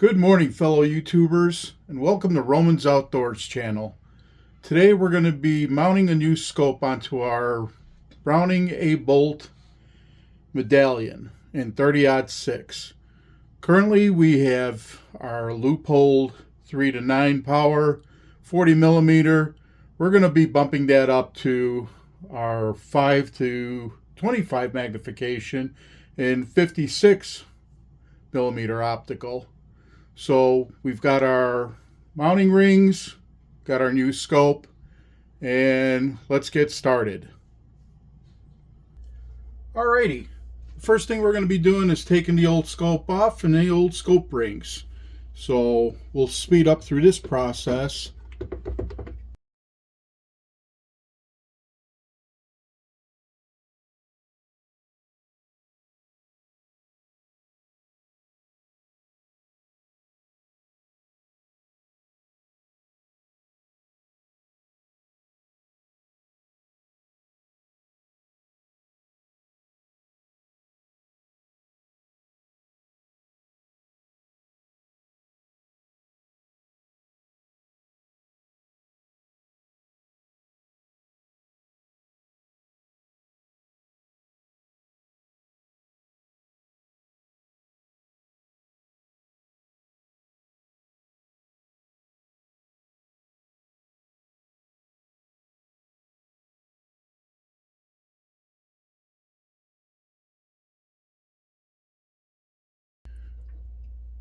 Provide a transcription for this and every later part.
Good morning, fellow YouTubers, and welcome to Roman's Outdoors channel. Today we're going to be mounting a new scope onto our Browning A-Bolt medallion in 30-06. Currently we have our Loophole 3 to 9 power, 40 millimeter. We're going to be bumping that up to our 5 to 25 magnification and 56 millimeter optical. So we've got our mounting rings, got our new scope, and let's get started. Alrighty, first thing we're going to be doing is taking the old scope off and the old scope rings. So we'll speed up through this process.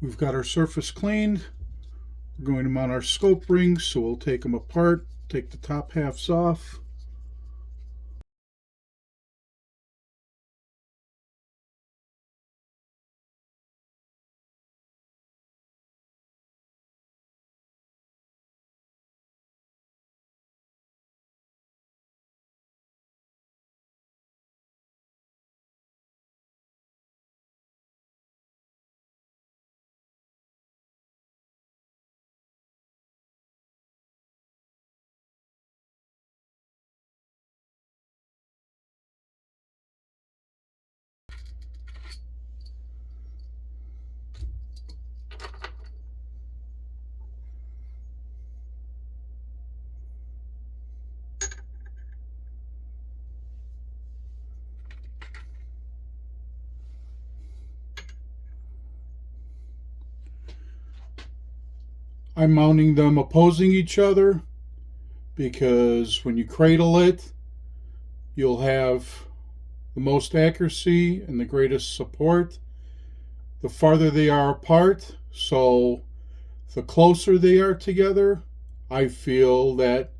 We've got our surface cleaned. We're going to mount our scope rings, so we'll take them apart, take the top halves off. I'm mounting them opposing each other because when you cradle it, you'll have the most accuracy and the greatest support the farther they are apart. So the closer they are together, I feel that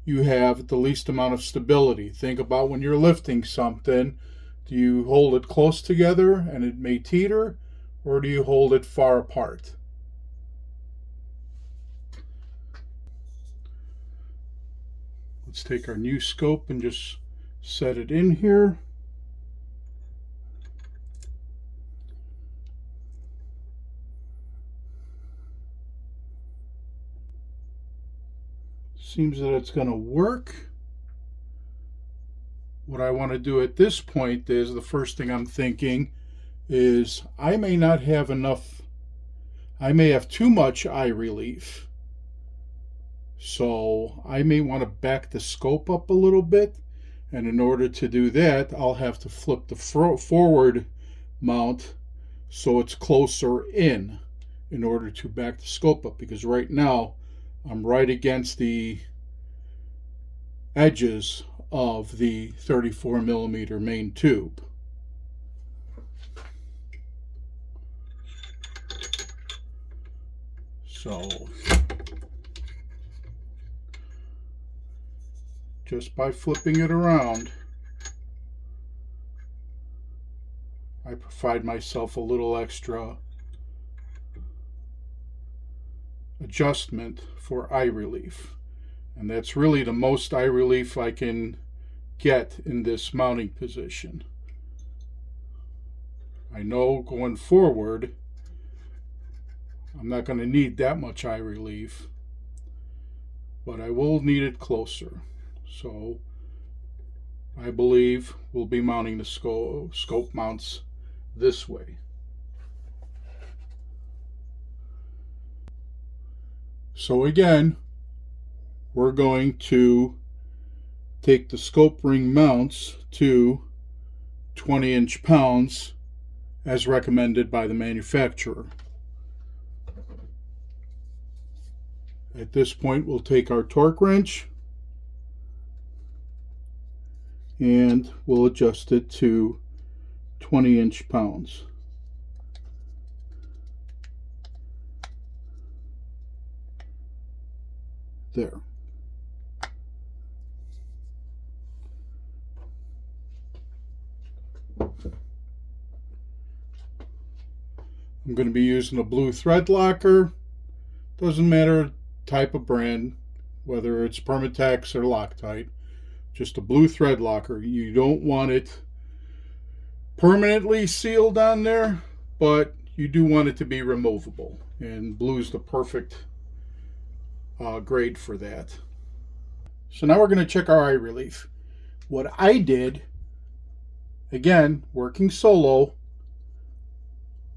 you have the least amount of stability. Think about when you're lifting something. Do you hold it close together and it may teeter, or do you hold it far apart? Let's take our new scope and just set it in here. Seems that it's going to work. What I want to do at this point is, the first thing I'm thinking is I may not have enough, I may have too much eye relief. So I may want to back the scope up a little bit, and in order to do that, I'll have to flip the forward mount so it's closer in order to back the scope up, because right now I'm right against the edges of the 34 millimeter main tube. So just by flipping it around, I provide myself a little extra adjustment for eye relief. And that's really the most eye relief I can get in this mounting position. I know going forward, I'm not going to need that much eye relief, but I will need it closer. So I believe we'll be mounting the scope mounts this way. So again, we're going to take the scope ring mounts to 20-inch pounds as recommended by the manufacturer. At this point, we'll take our torque wrench and we'll adjust it to 20-inch pounds. There. I'm going to be using a blue thread locker. Doesn't matter type of brand, whether it's Permatex or Loctite. Just a blue thread locker. You don't want it permanently sealed on there, but you do want it to be removable. And blue is the perfect grade for that. So now we're going to check our eye relief. What I did, again, working solo,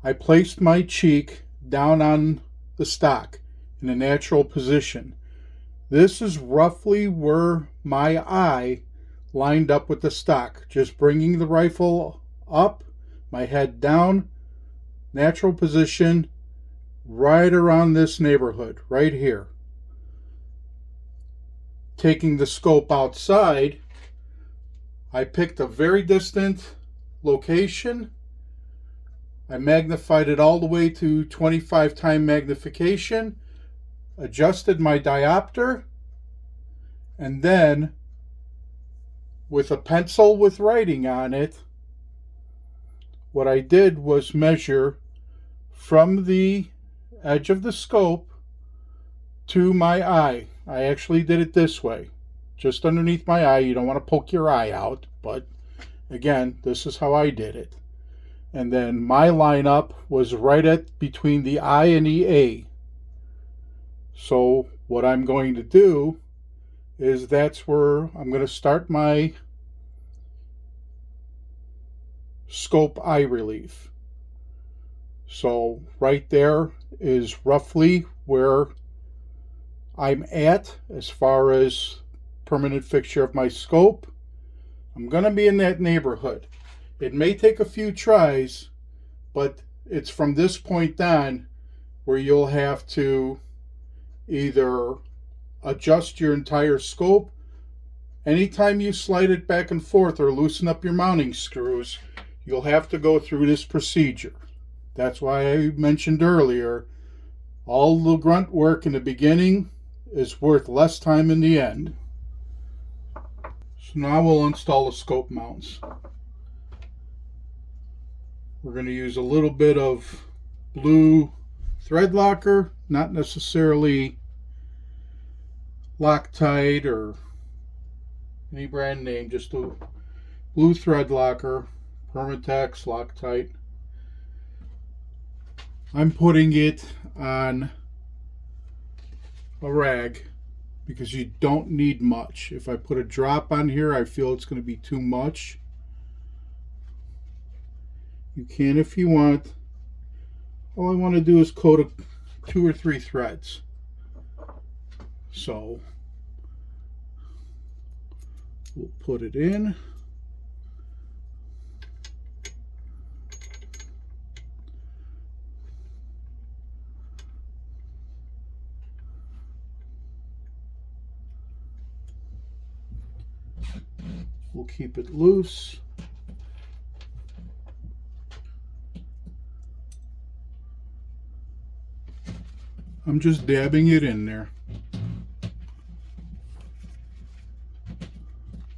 I placed my cheek down on the stock in a natural position. This is roughly where my eye lined up with the stock. Just bringing the rifle up, my head down, natural position, right around this neighborhood, right here. Taking the scope outside, I picked a very distant location. I magnified it all the way to 25 times magnification, adjusted my diopter, and then with a pencil with writing on it, what I did was measure from the edge of the scope to my eye. I actually did it this way, just underneath my eye. You don't want to poke your eye out, but again, this is how I did it. And then my lineup was right at between the I and the A. So what I'm going to do is that's where I'm going to start my scope eye relief. So right there is roughly where I'm at as far as permanent fixture of my scope. I'm going to be in that neighborhood. It may take a few tries, but it's from this point on where you'll have to either adjust your entire scope. Anytime you slide it back and forth or loosen up your mounting screws, you'll have to go through this procedure. That's why I mentioned earlier, all the grunt work in the beginning is worth less time in the end. So now we'll install the scope mounts. We're going to use a little bit of blue thread locker, not necessarily Loctite or any brand name, just a blue thread locker, Permatex, Loctite. I'm putting it on a rag because you don't need much. If I put a drop on here, I feel it's going to be too much. You can if you want. All I want to do is coat 2 or 3 threads. So we'll put it in. We'll keep it loose. I'm just dabbing it in there.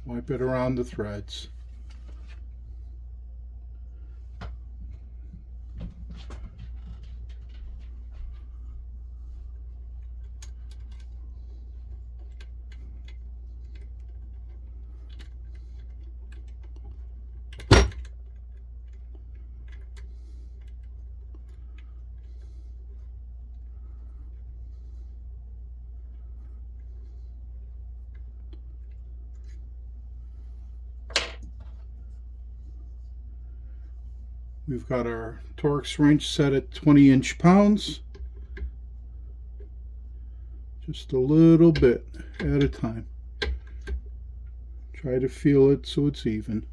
Wipe it around the threads. We've got our Torx wrench set at 20-inch pounds. Just a little bit at a time. Try to feel it so it's even.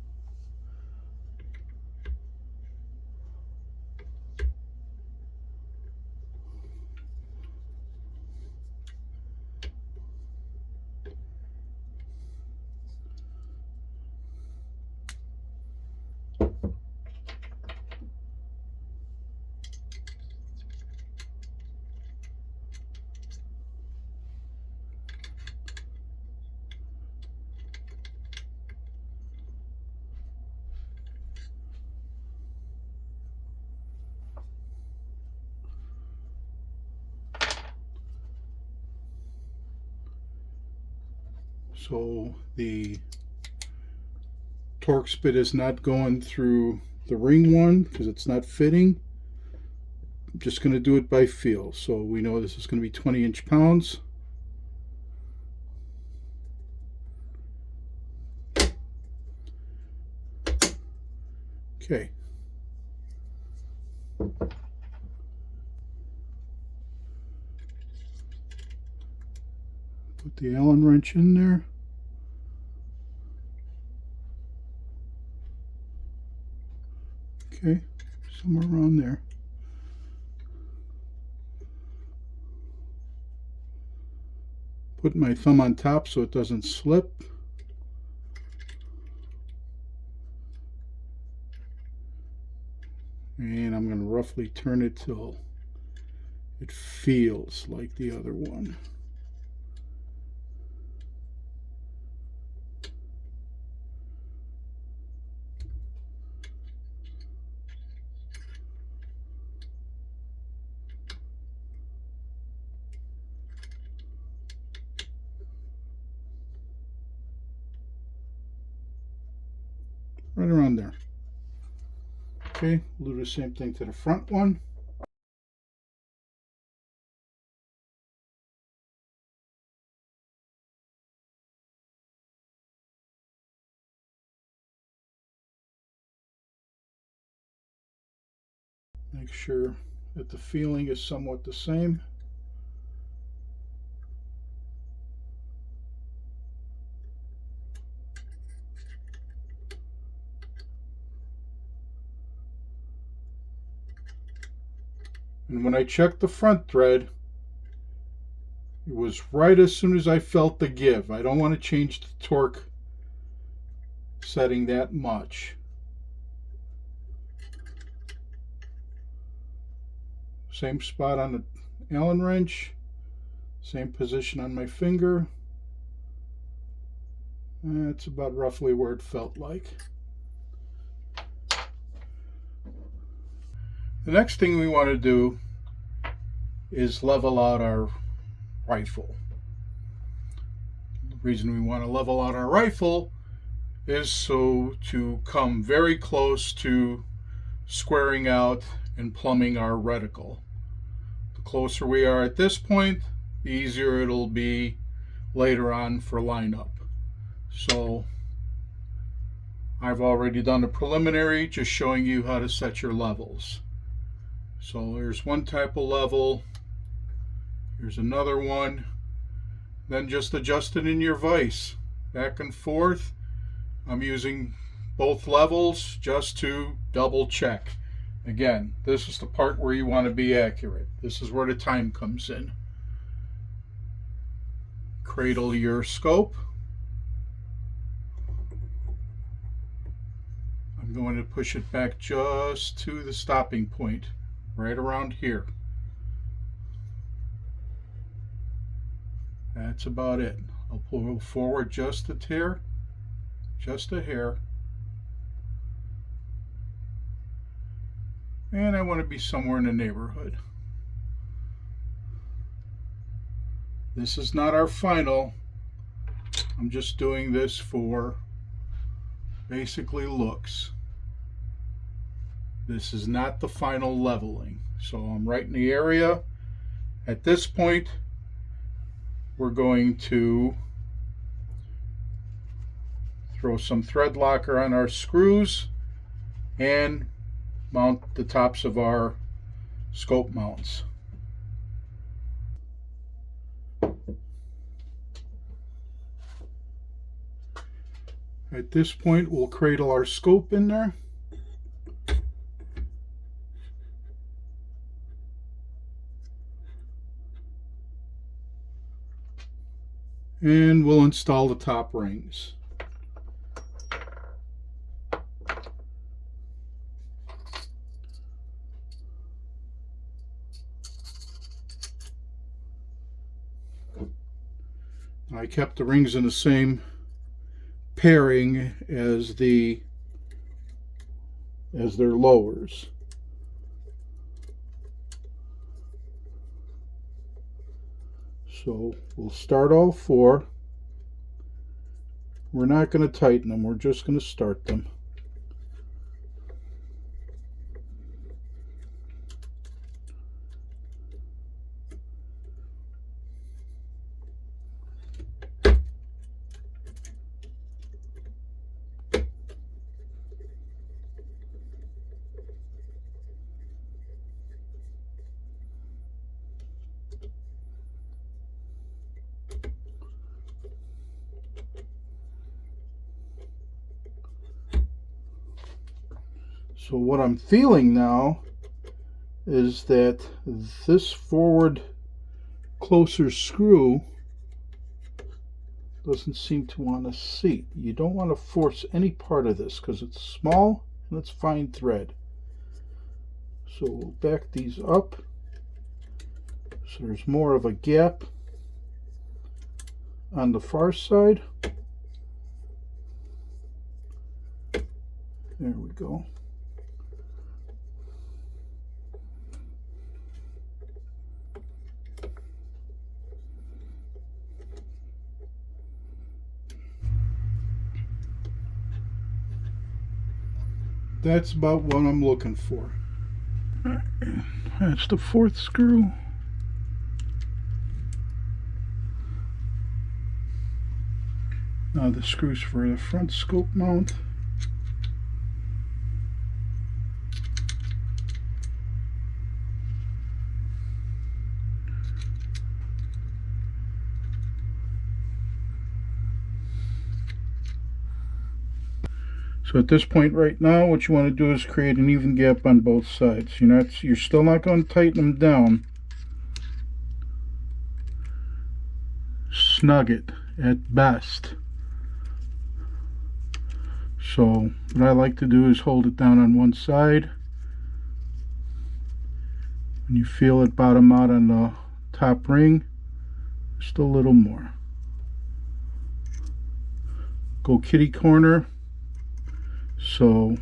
So the Torx bit is not going through the ring one because it's not fitting. I'm just going to do it by feel. So we know this is going to be 20 inch-pounds. Okay. Put the Allen wrench in there. Okay, somewhere around there. Put my thumb on top so it doesn't slip. And I'm going to roughly turn it till it feels like the other one. Right around there. Okay, we'll do the same thing to the front one. Make sure that the feeling is somewhat the same. And when I checked the front thread, it was right as soon as I felt the give. I don't want to change the torque setting that much. Same spot on the Allen wrench, same position on my finger. That's about roughly where it felt like. The next thing we want to do is level out our rifle. The reason we want to level out our rifle is so to come very close to squaring out and plumbing our reticle. The closer we are at this point, the easier it'll be later on for lineup. So I've already done a preliminary, just showing you how to set your levels. So there's one type of level, here's another one, then just adjust it in your vise, back and forth. I'm using both levels just to double check. Again, this is the part where you want to be accurate. This is where the time comes in. Cradle your scope. I'm going to push it back just to the stopping point, right around here. That's about it. I'll pull forward just a hair, just a hair. And I want to be somewhere in the neighborhood. This is not our final. I'm just doing this for basically looks. This is not the final leveling. So I'm right in the area. At this point, we're going to throw some thread locker on our screws and mount the tops of our scope mounts. At this point, we'll cradle our scope in there. And we'll install the top rings. I kept the rings in the same pairing as their lowers. So we'll start all four. We're not going to tighten them, we're just going to start them. So what I'm feeling now is that this forward closer screw doesn't seem to want to seat. You don't want to force any part of this because it's small and it's fine thread. So we'll back these up so there's more of a gap on the far side. There we go. That's about what I'm looking for. That's the fourth screw. Now the screws for the front scope mount. So at this point right now, what you want to do is create an even gap on both sides. You're still not going to tighten them down. Snug it at best. So what I like to do is hold it down on one side. When you feel it bottom out on the top ring, just a little more. Go kitty corner. So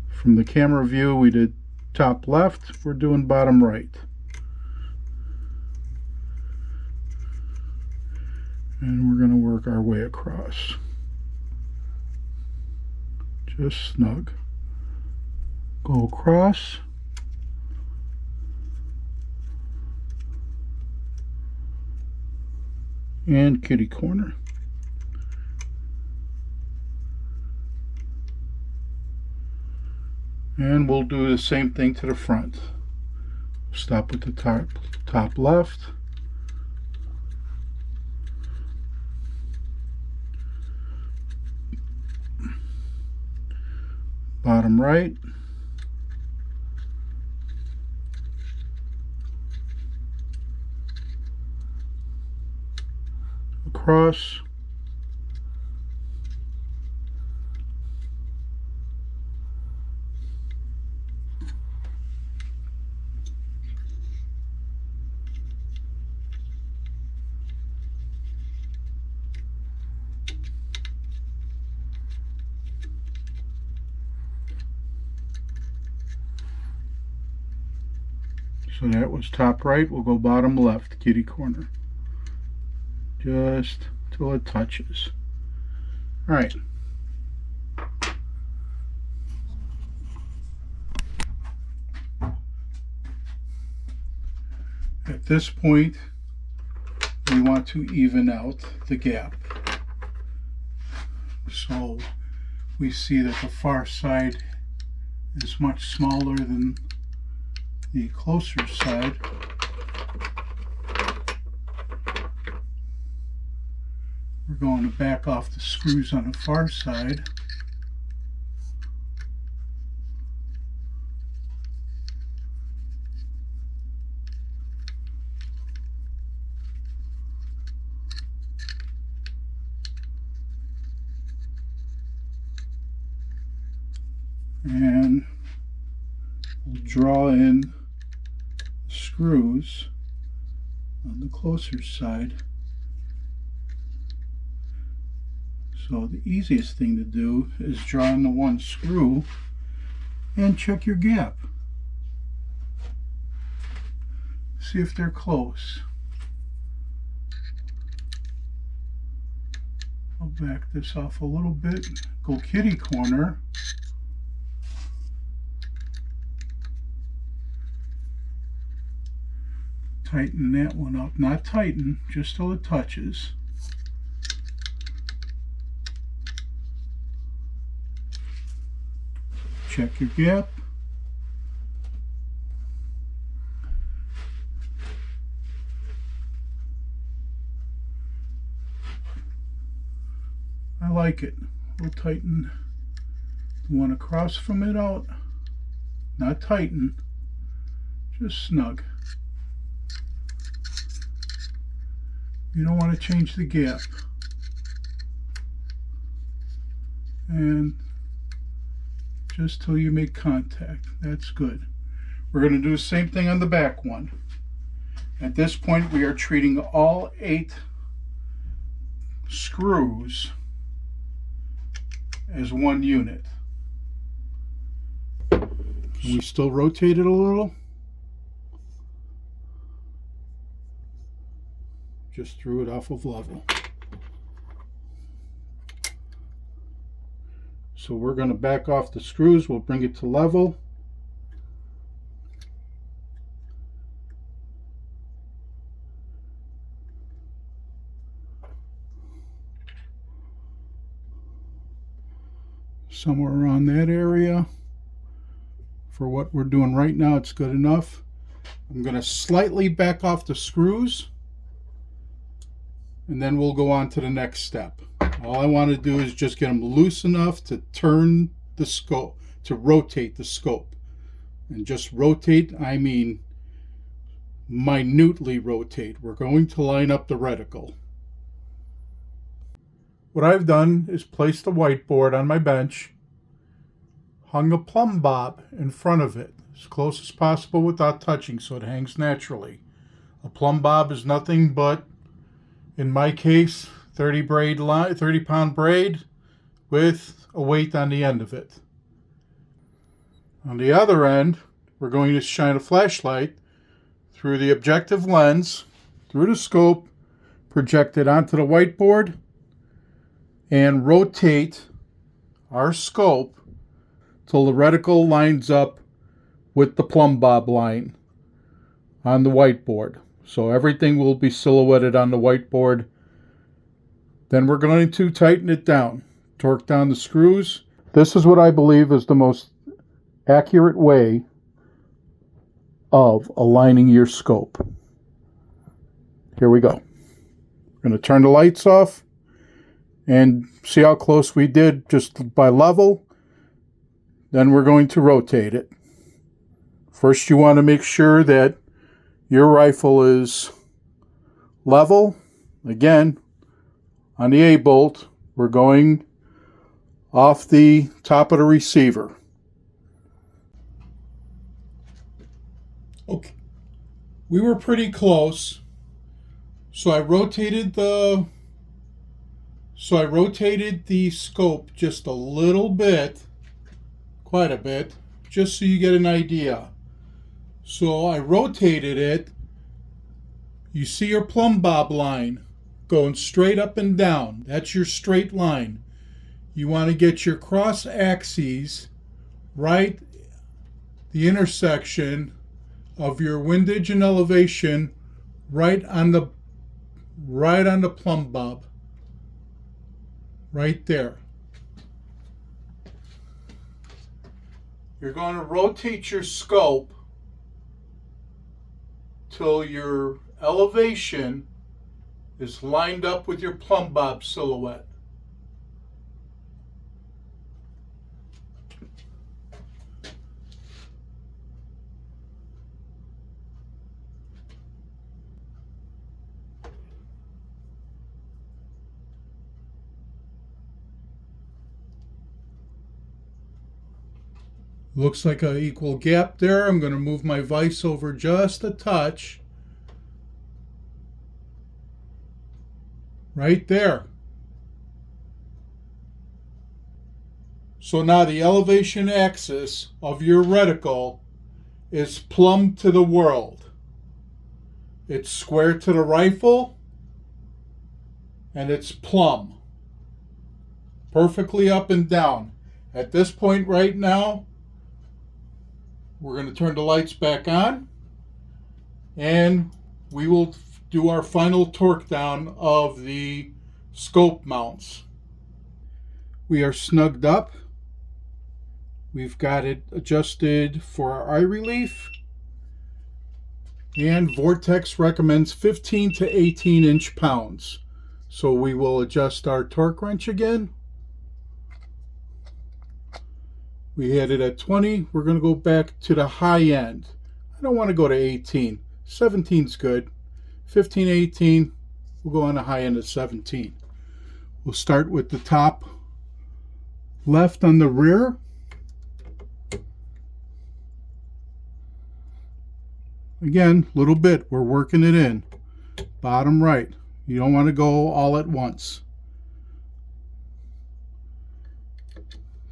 from the camera view we did top left, we're doing bottom right. And we're going to work our way across. Just snug. Go across. And kitty corner. And we'll do the same thing to the front. Stop with the top left. Bottom right. Across. So that was top right, we'll go bottom left, kitty corner. Just till it touches. Alright. At this point, we want to even out the gap. So we see that the far side is much smaller than the closer side. We're going to back off the screws on the far side. And we'll draw in screws on the closer side. So the easiest thing to do is draw in the one screw and check your gap. See if they're close. I'll back this off a little bit, go kitty corner. Tighten that one up, not tighten, just till it touches. Check your gap. I like it. We'll tighten the one across from it out. Not tighten, just snug. You don't want to change the gap. And just till you make contact. That's good. We're going to do the same thing on the back one. At this point, we are treating all 8 screws as one unit. Can we still rotate it a little? Just threw it off of level. So we're going to back off the screws. We'll bring it to level. Somewhere around that area. For what we're doing right now, it's good enough. I'm going to slightly back off the screws, and then we'll go on to the next step. All I want to do is just get them loose enough to turn the scope, to rotate the scope. And just rotate, I mean minutely rotate. We're going to line up the reticle. What I've done is place the whiteboard on my bench, hung a plumb bob in front of it as close as possible without touching so it hangs naturally. A plumb bob is nothing but, in my case, 30-pound braid with a weight on the end of it. On the other end, we're going to shine a flashlight through the objective lens, through the scope, project it onto the whiteboard, and rotate our scope till the reticle lines up with the plumb bob line on the whiteboard. So everything will be silhouetted on the whiteboard. Then we're going to tighten it down, torque down the screws. This is what I believe is the most accurate way of aligning your scope. Here we go. We're going to turn the lights off and see how close we did just by level. Then we're going to rotate it. First, you want to make sure that your rifle is level. Again, on the A-bolt, we're going off the top of the receiver. Okay, we were pretty close, so I rotated the scope just a little bit, quite a bit, just so you get an idea. So I rotated it. You see your plumb bob line going straight up and down. That's your straight line. You want to get your cross axes right, the intersection of your windage and elevation right on the plumb bob. Right there. You're going to rotate your scope till your elevation is lined up with your plumb bob silhouette. Looks like an equal gap there. I'm going to move my vise over just a touch. Right there. So now the elevation axis of your reticle is plumb to the world. It's square to the rifle, and it's plumb. Perfectly up and down. At this point right now, we're going to turn the lights back on, and we will do our final torque down of the scope mounts. We are snugged up. We've got it adjusted for our eye relief, and Vortex recommends 15 to 18 inch-pounds. So we will adjust our torque wrench again. We had it at 20. We're going to go back to the high end. I don't want to go to 18. 17's good. 15, 18. We'll go on the high end of 17. We'll start with the top left on the rear. Again, a little bit. We're working it in. Bottom right. You don't want to go all at once.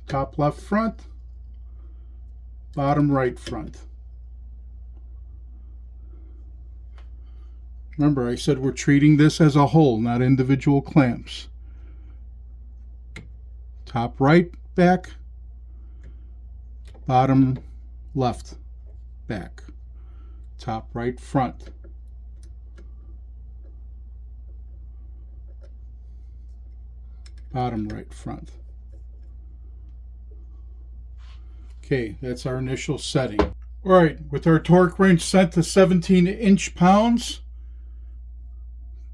Top left front. Bottom right front. Remember, I said we're treating this as a whole, not individual clamps. Top right back. Bottom left back. Top right front. Bottom right front. Okay, that's our initial setting. All right, with our torque wrench set to 17 inch-pounds,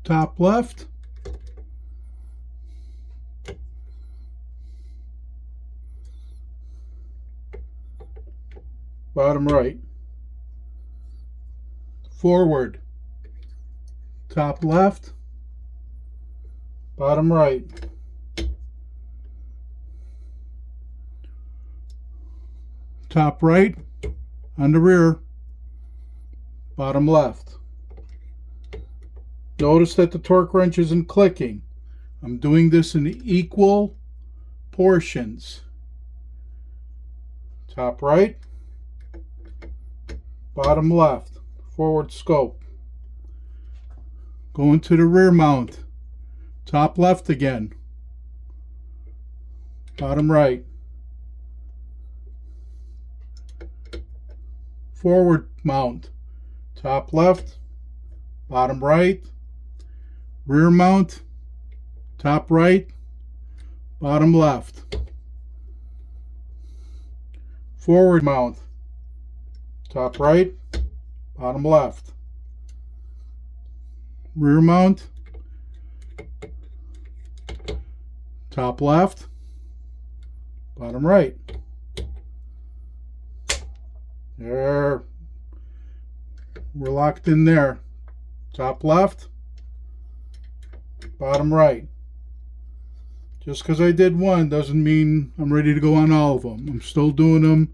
top left, bottom right, forward, top left, bottom right, top right, on the rear, bottom left. Notice that the torque wrench isn't clicking. I'm doing this in equal portions. Top right, bottom left, forward scope. Going to the rear mount. Top left again. Bottom right. Forward mount. Top left, bottom right. Rear mount. Top right, bottom left. Forward mount. Top right, bottom left. Rear mount. Top left, bottom right. There. We're locked in there. Top left, bottom right. Just because I did one doesn't mean I'm ready to go on all of them. I'm still doing them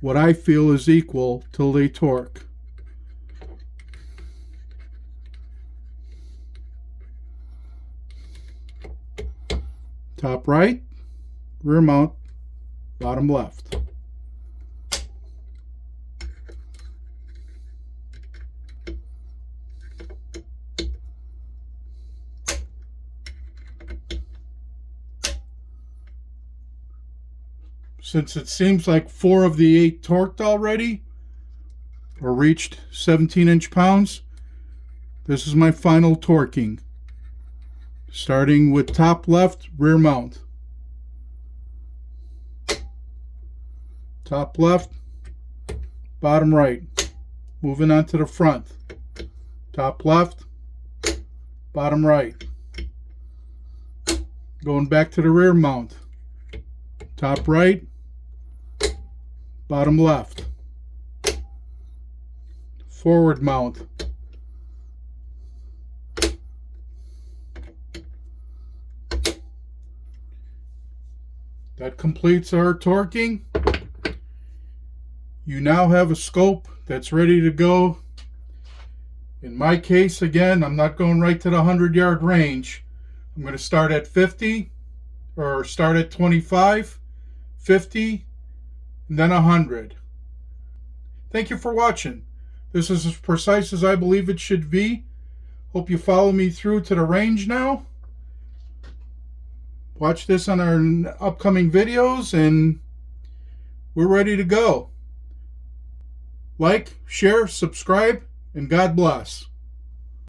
what I feel is equal till they torque. Top right, rear mount, bottom left. Since it seems like 4 of the 8 torqued already, or reached 17 inch-pounds, this is my final torquing. Starting with top left, rear mount. Top left, bottom right. Moving on to the front. Top left, bottom right. Going back to the rear mount, top right, bottom left. Forward mount. That completes our torquing. You now have a scope that's ready to go. In my case, again, I'm not going right to the 100-yard range. I'm going to start at 50, or start at 25, 50, and then 100. Thank you for watching. This is as precise as I believe it should be. Hope you follow me through to the range now. Watch this on our upcoming videos, and we're ready to go. Like, share, subscribe, and God bless.